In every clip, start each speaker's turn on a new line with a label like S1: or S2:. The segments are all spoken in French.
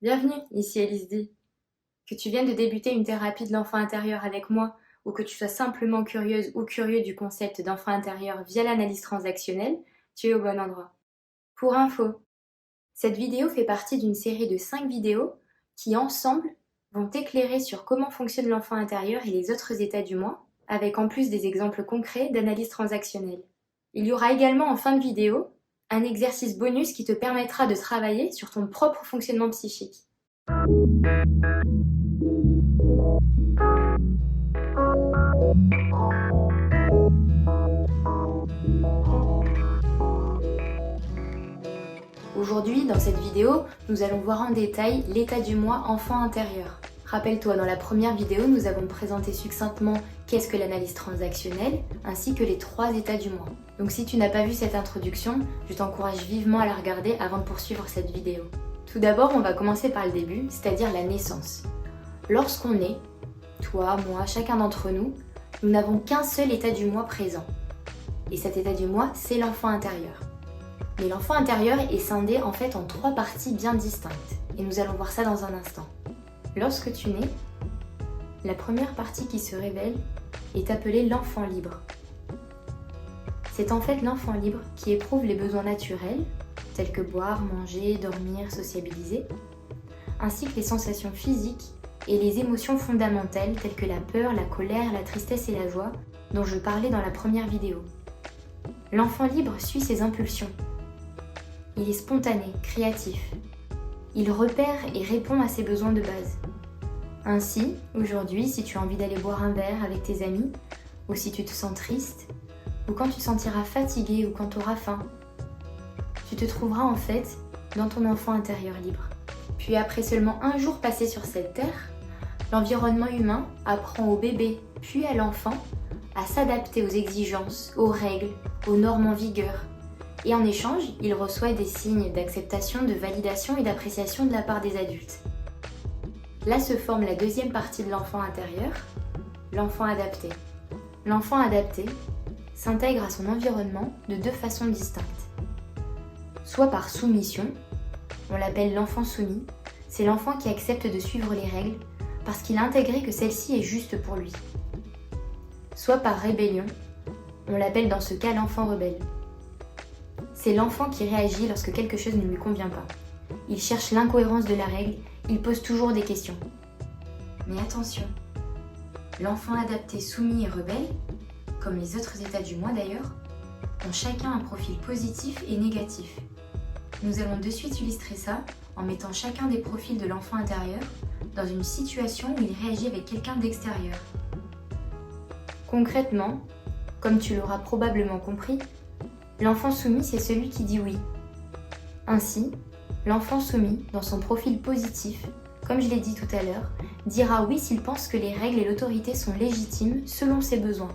S1: Bienvenue, ici Elise D. Que tu viennes de débuter une thérapie de l'enfant intérieur avec moi ou que tu sois simplement curieuse ou curieux du concept d'enfant intérieur via l'analyse transactionnelle, tu es au bon endroit. Pour info, cette vidéo fait partie d'une série de 5 vidéos qui, ensemble, vont t'éclairer sur comment fonctionne l'enfant intérieur et les autres états du moi, avec en plus des exemples concrets d'analyse transactionnelle. Il y aura également en fin de vidéo un exercice bonus qui te permettra de travailler sur ton propre fonctionnement psychique. Aujourd'hui, dans cette vidéo, nous allons voir en détail l'état du moi enfant intérieur. Rappelle-toi, dans la première vidéo, nous avons présenté succinctement qu'est-ce que l'analyse transactionnelle, ainsi que les 3 états du moi. Donc si tu n'as pas vu cette introduction, je t'encourage vivement à la regarder avant de poursuivre cette vidéo. Tout d'abord, on va commencer par le début, c'est-à-dire la naissance. Lorsqu'on est, toi, moi, chacun d'entre nous, nous n'avons qu'un seul état du moi présent. Et cet état du moi, c'est l'enfant intérieur. Mais l'enfant intérieur est scindé en fait en 3 parties bien distinctes. Et nous allons voir ça dans un instant. Lorsque tu nais, la première partie qui se révèle est appelée l'enfant libre. C'est en fait l'enfant libre qui éprouve les besoins naturels, tels que boire, manger, dormir, sociabiliser, ainsi que les sensations physiques et les émotions fondamentales telles que la peur, la colère, la tristesse et la joie, dont je parlais dans la première vidéo. L'enfant libre suit ses impulsions. Il est spontané, créatif. Il repère et répond à ses besoins de base. Ainsi, aujourd'hui, si tu as envie d'aller boire un verre avec tes amis, ou si tu te sens triste, ou quand tu te sentiras fatigué ou quand tu auras faim, tu te trouveras en fait dans ton enfant intérieur libre. Puis après seulement un jour passé sur cette terre, l'environnement humain apprend au bébé, puis à l'enfant, à s'adapter aux exigences, aux règles, aux normes en vigueur. Et en échange, il reçoit des signes d'acceptation, de validation et d'appréciation de la part des adultes. Là se forme la deuxième partie de l'enfant intérieur, l'enfant adapté. L'enfant adapté s'intègre à son environnement de 2 façons distinctes. Soit par soumission, on l'appelle l'enfant soumis, c'est l'enfant qui accepte de suivre les règles parce qu'il a intégré que celle-ci est juste pour lui. Soit par rébellion, on l'appelle dans ce cas l'enfant rebelle. C'est l'enfant qui réagit lorsque quelque chose ne lui convient pas. Il cherche l'incohérence de la règle, il pose toujours des questions. Mais attention, l'enfant adapté, soumis et rebelle, comme les autres états du moi d'ailleurs, ont chacun un profil positif et négatif. Nous allons de suite illustrer ça en mettant chacun des profils de l'enfant intérieur dans une situation où il réagit avec quelqu'un d'extérieur. Concrètement, comme tu l'auras probablement compris, l'enfant soumis, c'est celui qui dit oui. Ainsi, l'enfant soumis, dans son profil positif, comme je l'ai dit tout à l'heure, dira oui s'il pense que les règles et l'autorité sont légitimes selon ses besoins.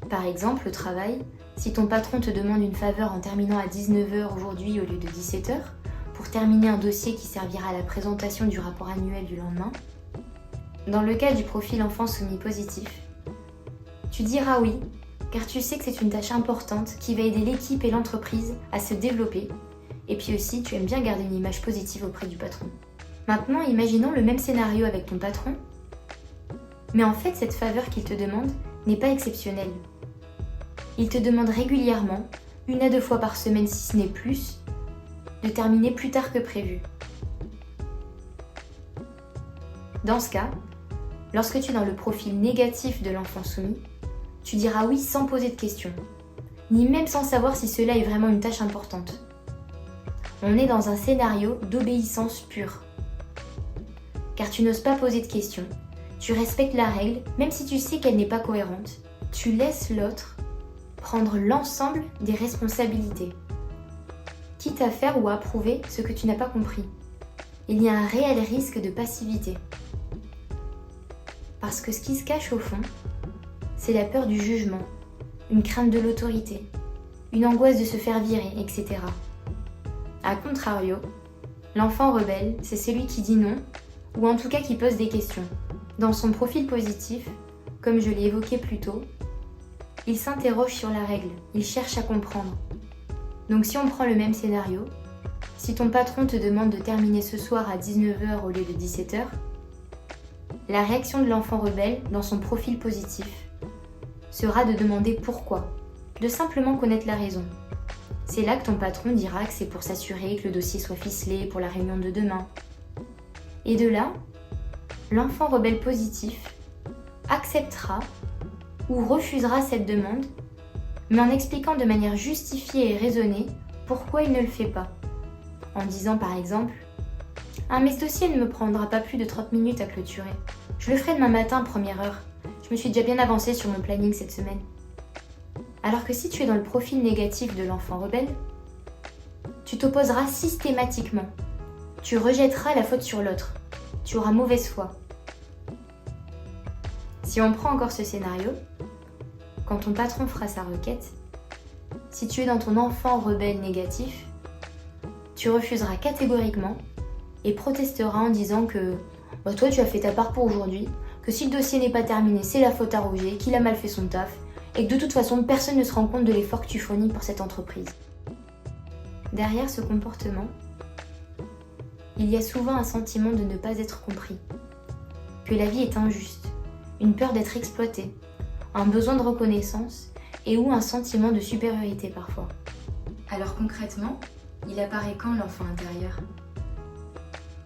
S1: Par exemple, au travail, si ton patron te demande une faveur en terminant à 19h aujourd'hui au lieu de 17h, pour terminer un dossier qui servira à la présentation du rapport annuel du lendemain, dans le cas du profil enfant soumis positif, tu diras oui, car tu sais que c'est une tâche importante qui va aider l'équipe et l'entreprise à se développer. Et puis aussi, tu aimes bien garder une image positive auprès du patron. Maintenant, imaginons le même scénario avec ton patron. Mais en fait, cette faveur qu'il te demande n'est pas exceptionnelle. Il te demande régulièrement, 1 à 2 fois par semaine si ce n'est plus, de terminer plus tard que prévu. Dans ce cas, lorsque tu es dans le profil négatif de l'enfant soumis, tu diras oui sans poser de questions, ni même sans savoir si cela est vraiment une tâche importante. On est dans un scénario d'obéissance pure. Car tu n'oses pas poser de questions, tu respectes la règle, même si tu sais qu'elle n'est pas cohérente, tu laisses l'autre prendre l'ensemble des responsabilités, quitte à faire ou à approuver ce que tu n'as pas compris. Il y a un réel risque de passivité. Parce que ce qui se cache au fond, c'est la peur du jugement, une crainte de l'autorité, une angoisse de se faire virer, etc. A contrario, l'enfant rebelle, c'est celui qui dit non, ou en tout cas qui pose des questions. Dans son profil positif, comme je l'ai évoqué plus tôt, il s'interroge sur la règle, il cherche à comprendre. Donc si on prend le même scénario, Si ton patron te demande de terminer ce soir à 19h au lieu de 17h, la réaction de l'enfant rebelle dans son profil positif sera de demander pourquoi, de simplement connaître la raison. C'est là que ton patron dira que c'est pour s'assurer que le dossier soit ficelé pour la réunion de demain. Et de là, l'enfant rebelle positif acceptera ou refusera cette demande, mais en expliquant de manière justifiée et raisonnée pourquoi il ne le fait pas. En disant par exemple « Ah mais ce dossier ne me prendra pas plus de 30 minutes à clôturer. Je le ferai demain matin, première heure. Je me suis déjà bien avancée sur mon planning cette semaine. » Alors que si tu es dans le profil négatif de l'enfant rebelle, tu t'opposeras systématiquement. Tu rejetteras la faute sur l'autre. Tu auras mauvaise foi. Si on prend encore ce scénario, quand ton patron fera sa requête, si tu es dans ton enfant rebelle négatif, tu refuseras catégoriquement et protesteras en disant que toi tu as fait ta part pour aujourd'hui, que si le dossier n'est pas terminé, c'est la faute à Roger, qu'il a mal fait son taf, et que de toute façon personne ne se rend compte de l'effort que tu fournis pour cette entreprise. Derrière ce comportement, il y a souvent un sentiment de ne pas être compris, que la vie est injuste, une peur d'être exploité, un besoin de reconnaissance et ou un sentiment de supériorité parfois. Alors concrètement, il apparaît quand l'enfant intérieur ?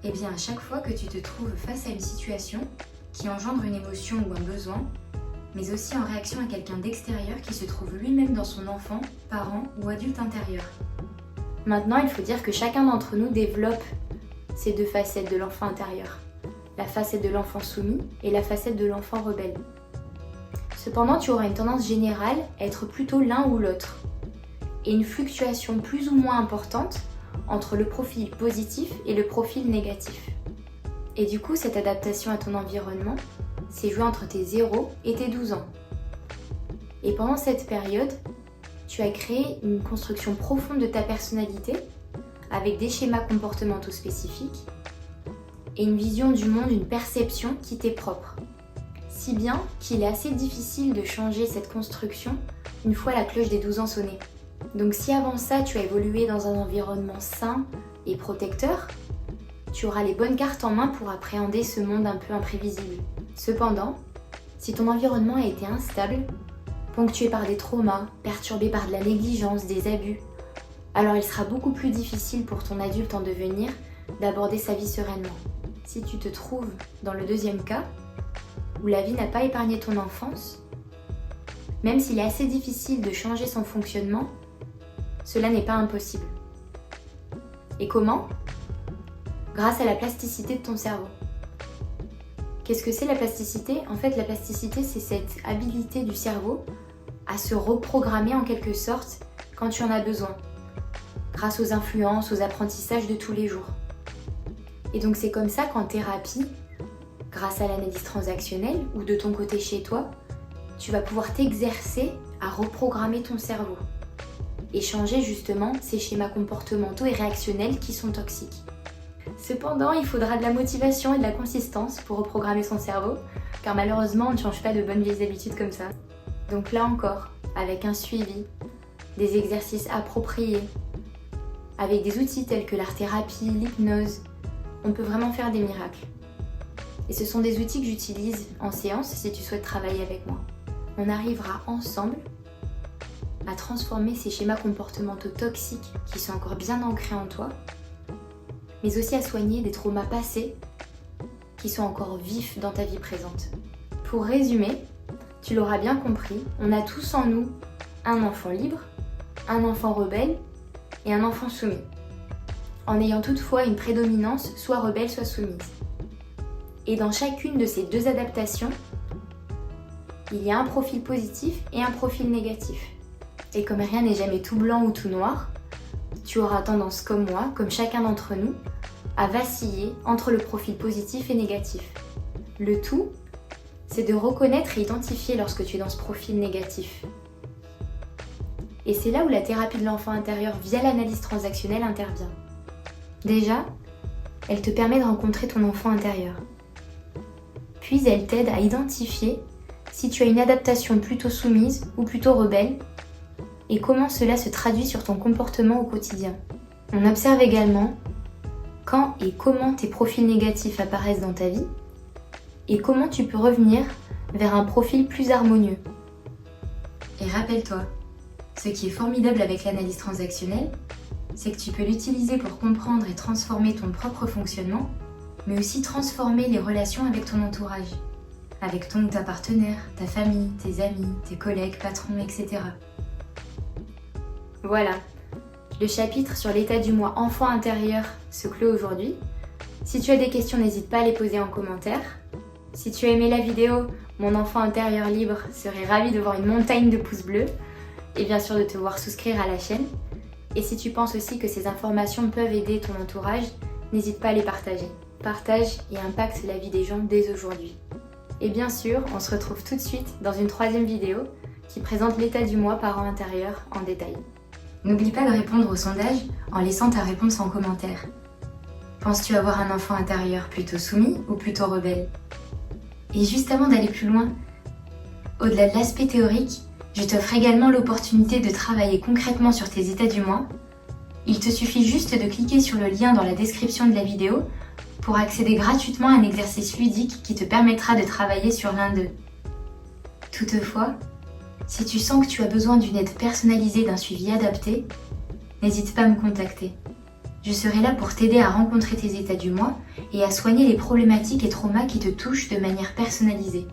S1: Eh bien à chaque fois que tu te trouves face à une situation qui engendre une émotion ou un besoin, mais aussi en réaction à quelqu'un d'extérieur qui se trouve lui-même dans son enfant, parent ou adulte intérieur. Maintenant, il faut dire que chacun d'entre nous développe ces deux facettes de l'enfant intérieur, la facette de l'enfant soumis et la facette de l'enfant rebelle. Cependant, tu auras une tendance générale à être plutôt l'un ou l'autre, et une fluctuation plus ou moins importante entre le profil positif et le profil négatif. Et du coup, cette adaptation à ton environnement s'est jouée entre tes 0 et tes 12 ans. Et pendant cette période, tu as créé une construction profonde de ta personnalité avec des schémas comportementaux spécifiques et une vision du monde, une perception qui t'est propre. Si bien qu'il est assez difficile de changer cette construction une fois la cloche des 12 ans sonnée. Donc si avant ça tu as évolué dans un environnement sain et protecteur, tu auras les bonnes cartes en main pour appréhender ce monde un peu imprévisible. Cependant, si ton environnement a été instable, ponctué par des traumas, perturbé par de la négligence, des abus, alors il sera beaucoup plus difficile pour ton adulte en devenir d'aborder sa vie sereinement. Si tu te trouves dans le deuxième cas, où la vie n'a pas épargné ton enfance, même s'il est assez difficile de changer son fonctionnement, cela n'est pas impossible. Et comment ? Grâce à la plasticité de ton cerveau. Qu'est-ce que c'est la plasticité ? En fait, la plasticité, c'est cette habilité du cerveau à se reprogrammer en quelque sorte quand tu en as besoin, grâce aux influences, aux apprentissages de tous les jours. Et donc c'est comme ça qu'en thérapie, grâce à l'analyse transactionnelle ou de ton côté chez toi, tu vas pouvoir t'exercer à reprogrammer ton cerveau et changer justement ces schémas comportementaux et réactionnels qui sont toxiques. Cependant, il faudra de la motivation et de la consistance pour reprogrammer son cerveau, car malheureusement, on ne change pas de bonnes vieilles habitudes comme ça. Donc là encore, avec un suivi, des exercices appropriés, avec des outils tels que l'art-thérapie, l'hypnose, on peut vraiment faire des miracles. Et ce sont des outils que j'utilise en séance si tu souhaites travailler avec moi. On arrivera ensemble à transformer ces schémas comportementaux toxiques qui sont encore bien ancrés en toi, mais aussi à soigner des traumas passés qui sont encore vifs dans ta vie présente. Pour résumer, tu l'auras bien compris, on a tous en nous un enfant libre, un enfant rebelle et un enfant soumis, en ayant toutefois une prédominance soit rebelle soit soumise. Et dans chacune de ces deux adaptations, il y a un profil positif et un profil négatif. Et comme rien n'est jamais tout blanc ou tout noir, tu auras tendance comme moi, comme chacun d'entre nous, à vaciller entre le profil positif et négatif. Le tout, c'est de reconnaître et identifier lorsque tu es dans ce profil négatif. Et c'est là où la thérapie de l'enfant intérieur via l'analyse transactionnelle intervient. Déjà, elle te permet de rencontrer ton enfant intérieur. Puis elle t'aide à identifier si tu as une adaptation plutôt soumise ou plutôt rebelle et comment cela se traduit sur ton comportement au quotidien. On observe également quand et comment tes profils négatifs apparaissent dans ta vie et comment tu peux revenir vers un profil plus harmonieux. Et rappelle-toi, ce qui est formidable avec l'analyse transactionnelle, c'est que tu peux l'utiliser pour comprendre et transformer ton propre fonctionnement, mais aussi transformer les relations avec ton entourage, avec ton ou ta partenaire, ta famille, tes amis, tes collègues, patrons, etc. Voilà, le chapitre sur l'état du moi enfant intérieur se clôt aujourd'hui. Si tu as des questions, n'hésite pas à les poser en commentaire. Si tu as aimé la vidéo, mon enfant intérieur libre serait ravi de voir une montagne de pouces bleus et bien sûr de te voir souscrire à la chaîne. Et si tu penses aussi que ces informations peuvent aider ton entourage, n'hésite pas à les partager. Partage et impacte la vie des gens dès aujourd'hui. Et bien sûr, on se retrouve tout de suite dans une troisième vidéo qui présente l'état du moi parent intérieur en détail. N'oublie pas de répondre au sondage en laissant ta réponse en commentaire. Penses-tu avoir un enfant intérieur plutôt soumis ou plutôt rebelle? Et juste avant d'aller plus loin, au-delà de l'aspect théorique, je t'offre également l'opportunité de travailler concrètement sur tes états du moi. Il te suffit juste de cliquer sur le lien dans la description de la vidéo pour accéder gratuitement à un exercice ludique qui te permettra de travailler sur l'un d'eux. Toutefois, si tu sens que tu as besoin d'une aide personnalisée, d'un suivi adapté, n'hésite pas à me contacter. Je serai là pour t'aider à rencontrer tes états du moi et à soigner les problématiques et traumas qui te touchent de manière personnalisée.